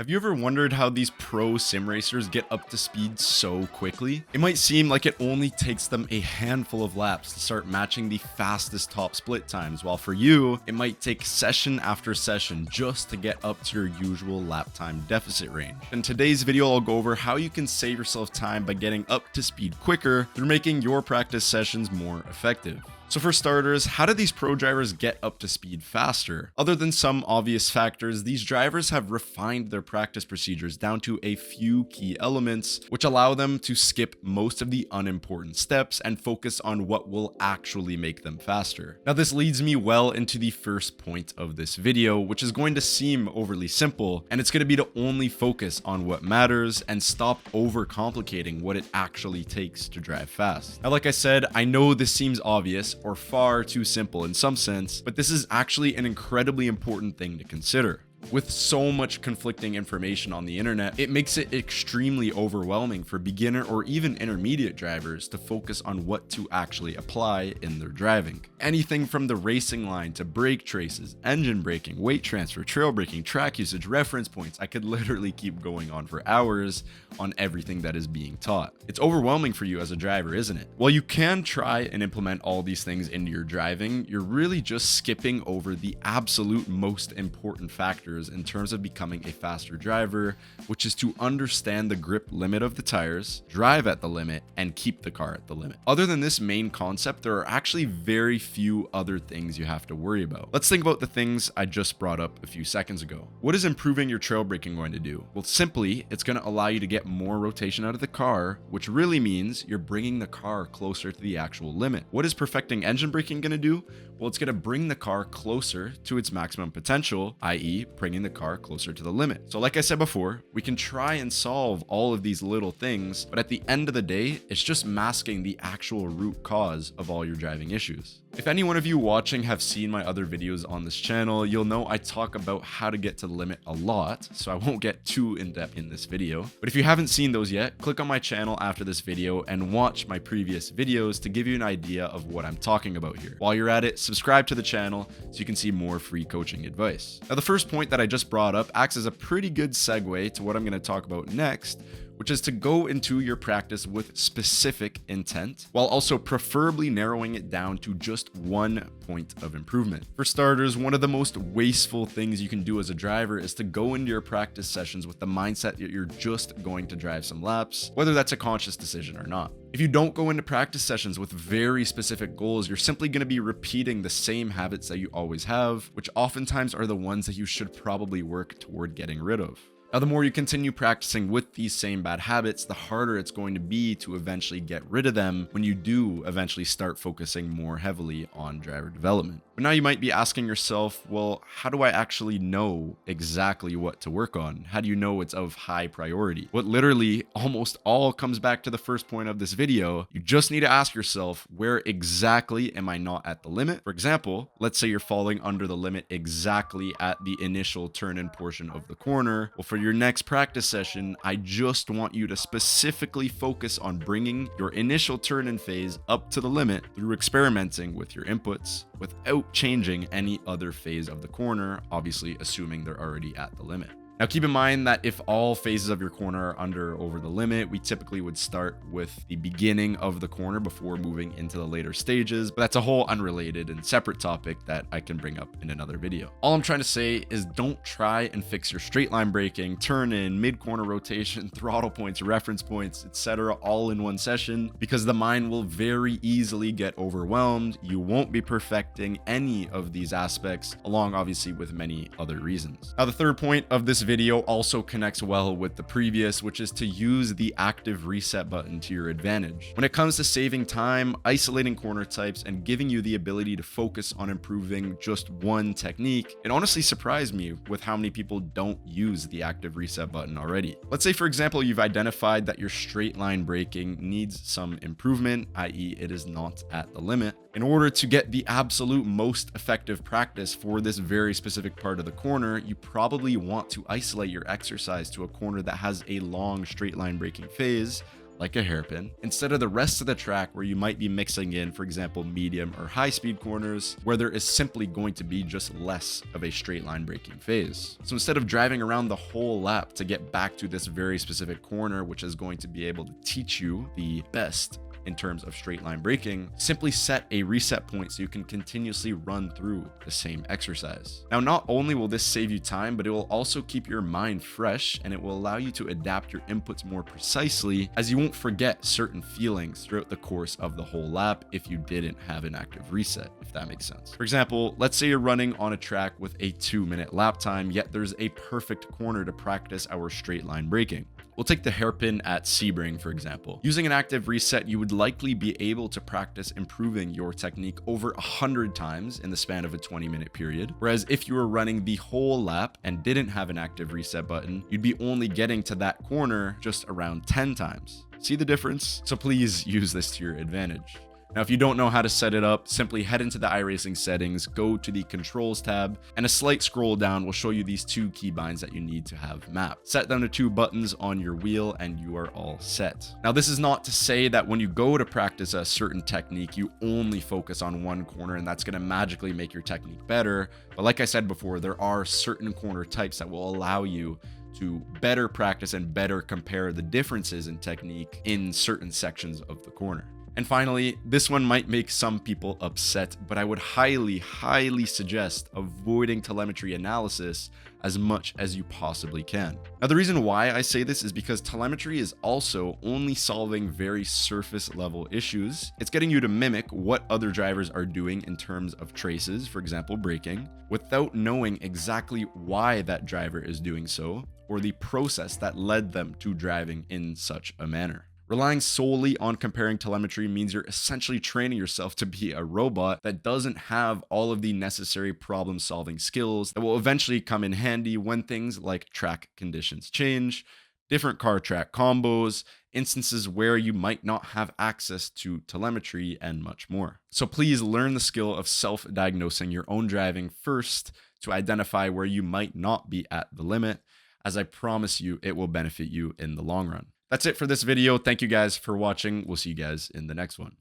Have you ever wondered how these pro sim racers get up to speed so quickly? It might seem like it only takes them a handful of laps to start matching the fastest top split times, while for you, it might take session after session just to get up to your usual lap time deficit range. In today's video, I'll go over how you can save yourself time by getting up to speed quicker through making your practice sessions more effective. So for starters, how do these pro drivers get up to speed faster? Other than some obvious factors, these drivers have refined their practice procedures down to a few key elements, which allow them to skip most of the unimportant steps and focus on what will actually make them faster. Now this leads me well into the first point of this video, which is going to seem overly simple, and it's going to be to only focus on what matters and stop overcomplicating what it actually takes to drive fast. Now, like I said, I know this seems obvious or far too simple in some sense, but this is actually an incredibly important thing to consider. With so much conflicting information on the internet, it makes it extremely overwhelming for beginner or even intermediate drivers to focus on what to actually apply in their driving. Anything from the racing line to brake traces, engine braking, weight transfer, trail braking, track usage, reference points. I could literally keep going on for hours on everything that is being taught. It's overwhelming for you as a driver, isn't it? While you can try and implement all these things into your driving, you're really just skipping over the absolute most important factors in terms of becoming a faster driver, which is to understand the grip limit of the tires, drive at the limit, and keep the car at the limit. Other than this main concept, there are actually very few other things you have to worry about. Let's think about the things I just brought up a few seconds ago. What is improving your trail braking going to do? Well, simply, it's going to allow you to get more rotation out of the car, which really means you're bringing the car closer to the actual limit. What is perfecting engine braking going to do? Well, it's going to bring the car closer to its maximum potential, i.e. bringing the car closer to the limit. So like I said before, we can try and solve all of these little things, but at the end of the day, it's just masking the actual root cause of all your driving issues. If any one of you watching have seen my other videos on this channel, you'll know I talk about how to get to the limit a lot, so I won't get too in-depth in this video. But if you haven't seen those yet, click on my channel after this video and watch my previous videos to give you an idea of what I'm talking about here. While you're at it, subscribe to the channel so you can see more free coaching advice. Now, the first point that I just brought up acts as a pretty good segue to what I'm going to talk about next, which is to go into your practice with specific intent, while also preferably narrowing it down to just one point of improvement. For starters, one of the most wasteful things you can do as a driver is to go into your practice sessions with the mindset that you're just going to drive some laps, whether that's a conscious decision or not. If you don't go into practice sessions with very specific goals, you're simply going to be repeating the same habits that you always have, which oftentimes are the ones that you should probably work toward getting rid of. Now, the more you continue practicing with these same bad habits, the harder it's going to be to eventually get rid of them when you do eventually start focusing more heavily on driver development. But now you might be asking yourself, well, how do I actually know exactly what to work on? How do you know it's of high priority? What literally almost all comes back to the first point of this video. You just need to ask yourself, where exactly am I not at the limit? For example, let's say you're falling under the limit exactly at the initial turn-in portion of the corner. Well, for your next practice session, I just want you to specifically focus on bringing your initial turn-in phase up to the limit through experimenting with your inputs without changing any other phase of the corner, obviously assuming they're already at the limit. Now, keep in mind that if all phases of your corner are under or over the limit, we typically would start with the beginning of the corner before moving into the later stages, but that's a whole unrelated and separate topic that I can bring up in another video. All I'm trying to say is don't try and fix your straight line braking, turn in, mid-corner rotation, throttle points, reference points, etc. all in one session, because the mind will very easily get overwhelmed. You won't be perfecting any of these aspects, along obviously with many other reasons. Now, the third point of this video also connects well with the previous, which is to use the active reset button to your advantage. When it comes to saving time, isolating corner types, and giving you the ability to focus on improving just one technique, it honestly surprised me with how many people don't use the active reset button already. Let's say, for example, you've identified that your straight line braking needs some improvement, i.e. it is not at the limit. In order to get the absolute most effective practice for this very specific part of the corner, you probably want to isolate your exercise to a corner that has a long straight line braking phase, like a hairpin, instead of the rest of the track where you might be mixing in, for example, medium or high speed corners, where there is simply going to be just less of a straight line braking phase. So instead of driving around the whole lap to get back to this very specific corner, which is going to be able to teach you the best in terms of straight line braking, simply set a reset point so you can continuously run through the same exercise. Now, not only will this save you time, but it will also keep your mind fresh, and it will allow you to adapt your inputs more precisely, as you won't forget certain feelings throughout the course of the whole lap if you didn't have an active reset, if that makes sense. For example, let's say you're running on a track with a 2-minute lap time, yet there's a perfect corner to practice our straight line braking. We'll take the hairpin at Sebring, for example. Using an active reset, you would likely be able to practice improving your technique over 100 times in the span of a 20-minute period. Whereas if you were running the whole lap and didn't have an active reset button, you'd be only getting to that corner just around 10 times. See the difference? So please use this to your advantage. Now, if you don't know how to set it up, simply head into the iRacing settings, go to the controls tab, and a slight scroll down will show you these 2 keybinds that you need to have mapped. Set down the 2 buttons on your wheel and you are all set. Now, this is not to say that when you go to practice a certain technique, you only focus on one corner and that's going to magically make your technique better. But like I said before, there are certain corner types that will allow you to better practice and better compare the differences in technique in certain sections of the corner. And finally, this one might make some people upset, but I would highly suggest avoiding telemetry analysis as much as you possibly can. Now, the reason why I say this is because telemetry is also only solving very surface level issues. It's getting you to mimic what other drivers are doing in terms of traces, for example, braking, without knowing exactly why that driver is doing so, or the process that led them to driving in such a manner. Relying solely on comparing telemetry means you're essentially training yourself to be a robot that doesn't have all of the necessary problem-solving skills that will eventually come in handy when things like track conditions change, different car track combos, instances where you might not have access to telemetry, and much more. So please learn the skill of self-diagnosing your own driving first to identify where you might not be at the limit, as I promise you it will benefit you in the long run. That's it for this video. Thank you guys for watching. We'll see you guys in the next one.